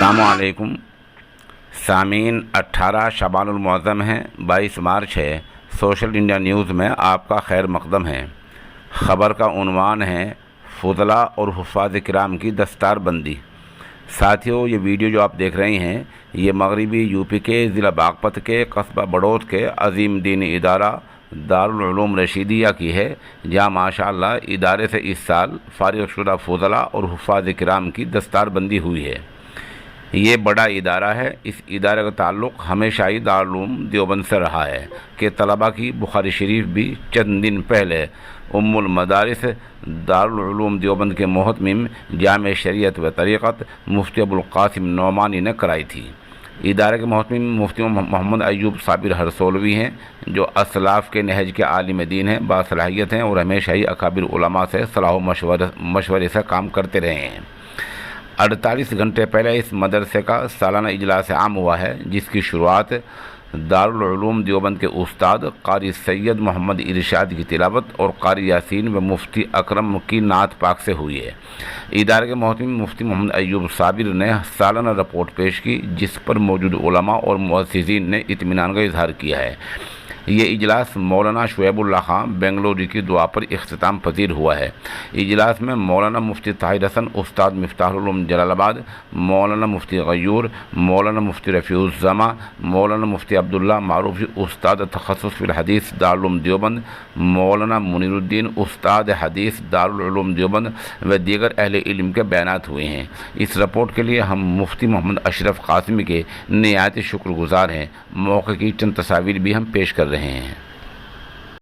السلام علیکم سامعین، 18 شعبان المعظم ہے، 22 مارچ ہے۔ سوشل انڈیا نیوز میں آپ کا خیر مقدم ہے۔ خبر کا عنوان ہے فضلاء اور حفاظ کرام کی دستار بندی۔ ساتھیو، یہ ویڈیو جو آپ دیکھ رہے ہیں یہ مغربی یو پی کے ضلع باغپت کے قصبہ بڑوت کے عظیم دینی ادارہ دارالعلوم رشیدیہ کی ہے، جہاں ماشاءاللہ ادارے سے اس سال فارغ شدہ فضلاء اور حفاظ کرام کی دستار بندی ہوئی ہے۔ یہ بڑا ادارہ ہے۔ اس ادارے کا تعلق ہمیشہ ہی دارالعلوم دیوبند سے رہا ہے کہ طلباء کی بخاری شریف بھی چند دن پہلے ام المدارس دارالعلوم دیوبند کے محتمم جامع شریعت و طریقت مفتی ابوالقاسم نعمانی نے کرائی تھی۔ ادارے کے محتمم مفتی محمد ایوب صابر ہرسولوی ہیں، جو اسلاف کے نہج کے عالم دین ہیں، باصلاحیت ہیں اور ہمیشہ ہی اکابر علماء سے صلاح و مشورے سے کام کرتے رہے ہیں۔ 48 گھنٹے پہلے اس مدرسے کا سالانہ اجلاس عام ہوا ہے، جس کی شروعات دارالعلوم دیوبند کے استاد قاری سید محمد ارشاد کی تلاوت اور قاری یاسین و مفتی اکرم کی نعت پاک سے ہوئی ہے۔ ادارے کے محتمم مفتی محمد ایوب صابر نے سالانہ رپورٹ پیش کی، جس پر موجود علماء اور مؤسسین نے اطمینان کا اظہار کیا ہے۔ یہ اجلاس مولانا شعیب اللہ خان بنگلوری کی دعا پر اختتام پذیر ہوا ہے۔ اجلاس میں مولانا مفتی طاہر حسن استاد مفتاح العلوم جلال آباد، مولانا مفتی غیور، مولانا مفتی رفیع الزماں، مولانا مفتی عبداللہ معروفی استاد تخصص فی الحدیث دارالعلوم دیوبند، مولانا منیر الدین استاد حدیث دارالعلوم دیوبند و دیگر اہل علم کے بیانات ہوئے ہیں۔ اس رپورٹ کے لیے ہم مفتی محمد اشرف قاسمی کے نہایت شکر گزار ہیں۔ موقع کی چند تصاویر بھی ہم پیش کر رہے ہیں۔